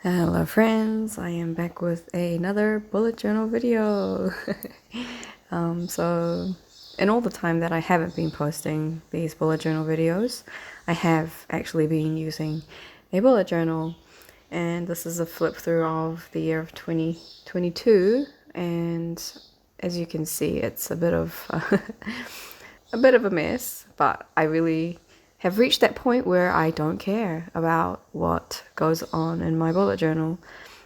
Hello friends, I am back with another bullet journal video. So in all the time that I haven't been posting these bullet journal videos, I have actually been using a bullet journal, and this is a flip through of the year of 2022, and as you can see it's a bit of a bit of a mess, but I really have reached that point where I don't care about what goes on in my bullet journal.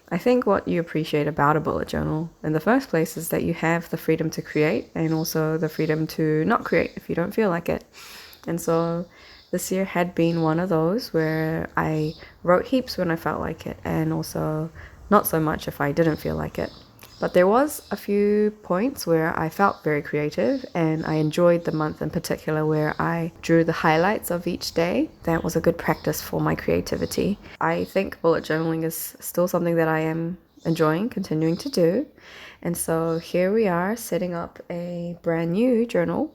I think what you appreciate about a bullet journal in the first place is that you have the freedom to create and also the freedom to not create if you don't feel like it. And so this year had been one of those where I wrote heaps when I felt like it and also not so much if I didn't feel like it. But there was a few points where I felt very creative, and I enjoyed the month in particular where I drew the highlights of each day. That was a good practice for my creativity. I think bullet journaling is still something that I am enjoying continuing to do. And so here we are setting up a brand new journal.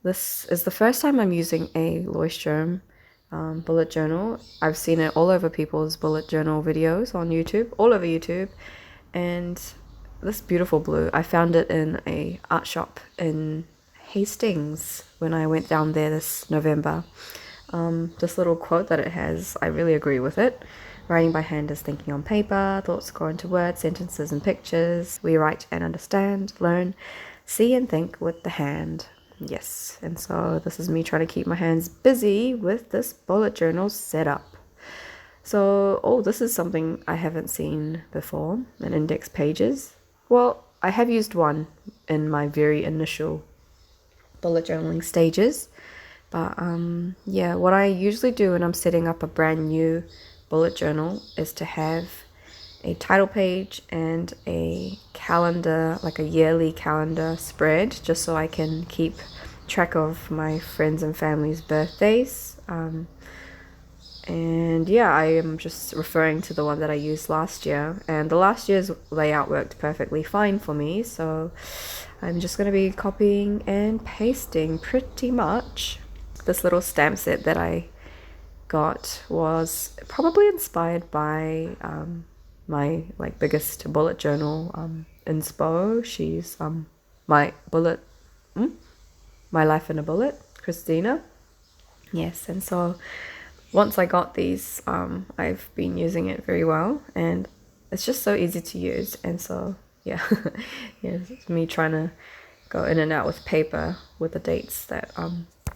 This is the first time I'm using a Leuchtturm bullet journal. I've seen it all over people's bullet journal videos on YouTube, all over YouTube, and this beautiful blue, I found it in a art shop in Hastings when I went down there this November. This little quote that it has, I really agree with it. Writing by hand is thinking on paper, thoughts go into words, sentences and pictures. We write and understand, learn, see and think with the hand. Yes, and so this is me trying to keep my hands busy with this bullet journal setup. So, this is something I haven't seen before, an index pages. Well, I have used one in my very initial bullet journaling stages, but yeah, what I usually do when I'm setting up a brand new bullet journal is to have a title page and a calendar, like a yearly calendar spread, just so I can keep track of my friends and family's birthdays. And yeah, I am just referring to the one that I used last year, and the last year's layout worked perfectly fine for me, so I'm just going to be copying and pasting pretty much. This little stamp set that I got was probably inspired by my biggest bullet journal inspo. She's my bullet, my life in a bullet, Christina. Yes, and so once I got these, I've been using it very well, and it's just so easy to use. And so yeah, yeah, it's me trying to go in and out with paper with the dates that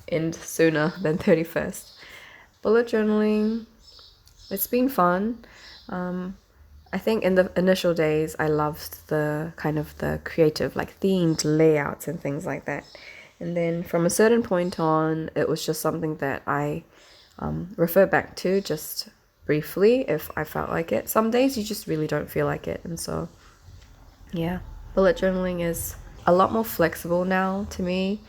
end sooner than 31st. Bullet journaling, it's been fun. I think in the initial days I loved the kind of the creative, like themed layouts and things like that. And then from a certain point on, it was just something that I refer back to just briefly if I felt like it. Some days you just really don't feel like it, and so yeah, bullet journaling is a lot more flexible now to me.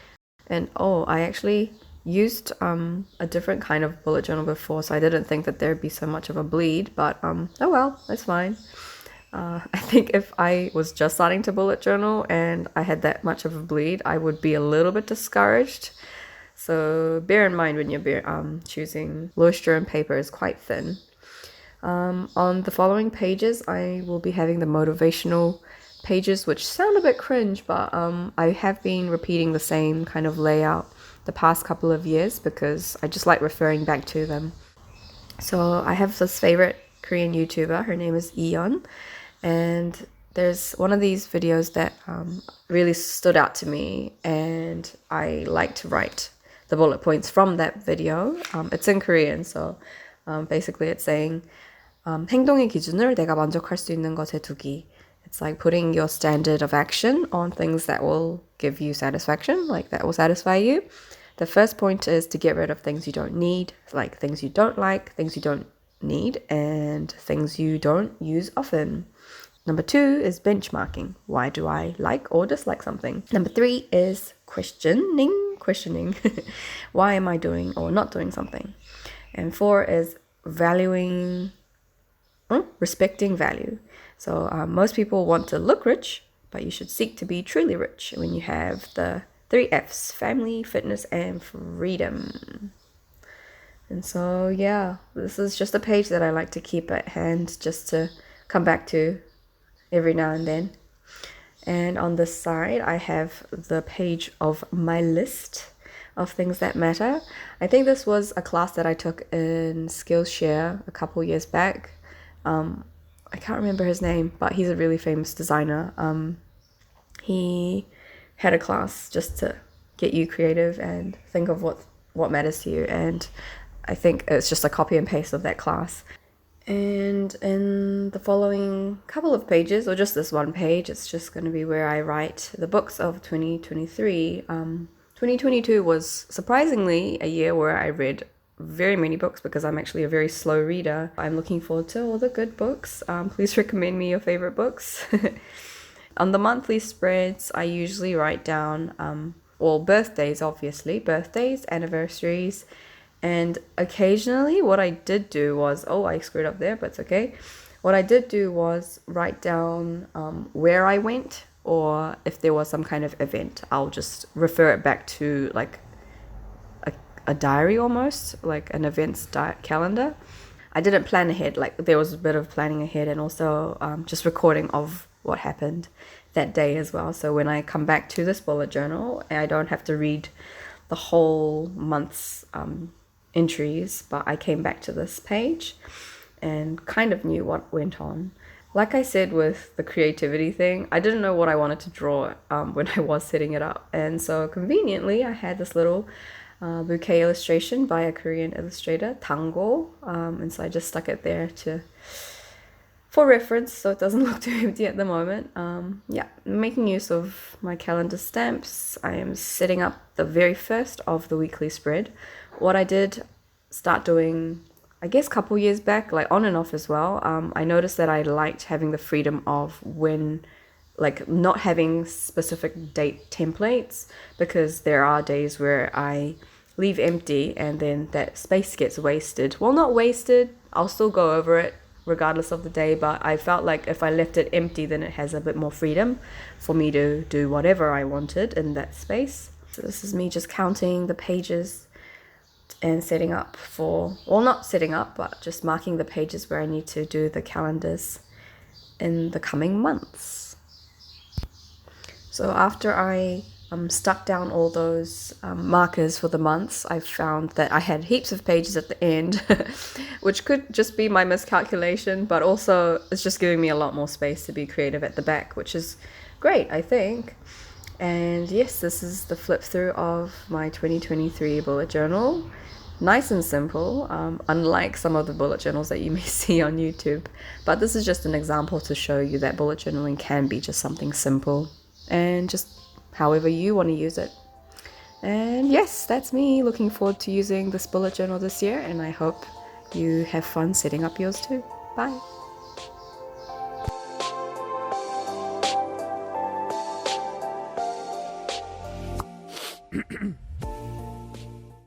And I actually used a different kind of bullet journal before, so I didn't think that there'd be so much of a bleed, but oh well, that's fine. I think if I was just starting to bullet journal and I had that much of a bleed, I would be a little bit discouraged. So bear in mind when you're choosing. Leuchtturm paper is quite thin. On the following pages, I will be having the motivational pages, which sound a bit cringe, but I have been repeating the same kind of layout the past couple of years because I just like referring back to them. So I have this favorite Korean YouTuber. Her name is Eon, and there's one of these videos that really stood out to me, and I like to write the bullet points from that video. It's in Korean, so basically it's saying 행동의 기준을 내가 만족할 수 있는 것에 두기. It's like putting your standard of action on things that will give you satisfaction, like that will satisfy you. The first point is to get rid of things you don't need, like things you don't like, things you don't need, and things you don't use often. Number 2 is benchmarking. Why do I like or dislike something? Number 3 is questioning. Why am I doing or not doing something? And 4 is respecting value. So most people want to look rich, but you should seek to be truly rich when you have the 3 F's: family, fitness, and freedom. And so yeah, this is just a page that I like to keep at hand just to come back to every now and then. And on this side I have the page of my list of things that matter. I think this was a class that I took in Skillshare a couple years back. I can't remember his name, but he's a really famous designer. He had a class just to get you creative and think of what matters to you, and I think it's just a copy and paste of that class. And in the following couple of pages, or just this one page, it's just going to be where I write the books of 2023. 2022 was surprisingly a year where I read very many books because I'm actually a very slow reader. I'm looking forward to all the good books. Please recommend me your favorite books. On the monthly spreads, I usually write down, birthdays, obviously, birthdays, anniversaries, and occasionally what I did do was, I screwed up there, but it's okay. What I did do was write down where I went, or if there was some kind of event, I'll just refer it back to like a diary, almost like an events calendar. I didn't plan ahead, like there was a bit of planning ahead, and also just recording of what happened that day as well. So when I come back to this bullet journal, I don't have to read the whole month's entries, but I came back to this page and kind of knew what went on. Like I said with the creativity thing, I didn't know what I wanted to draw when I was setting it up, and so conveniently I had this little bouquet illustration by a Korean illustrator, Tango, and so I just stuck it there for reference, so it doesn't look too empty at the moment. Yeah, making use of my calendar stamps. I am setting up the very first of the weekly spread. What I did start doing, I guess a couple years back, like on and off as well, I noticed that I liked having the freedom of not having specific date templates, because there are days where I leave empty and then that space gets wasted. Well, not wasted, I'll still go over it regardless of the day, but I felt like if I left it empty, then it has a bit more freedom for me to do whatever I wanted in that space. So this is me just counting the pages and setting up not setting up, but just marking the pages where I need to do the calendars in the coming months. So after I stuck down all those markers for the months, I found that I had heaps of pages at the end, which could just be my miscalculation, but also it's just giving me a lot more space to be creative at the back, which is great, I think. And yes, this is the flip through of my 2023 bullet journal. Nice and simple, unlike some of the bullet journals that you may see on YouTube. But this is just an example to show you that bullet journaling can be just something simple and just however you want to use it. And yes, that's me looking forward to using this bullet journal this year, and I hope you have fun setting up yours too. Bye.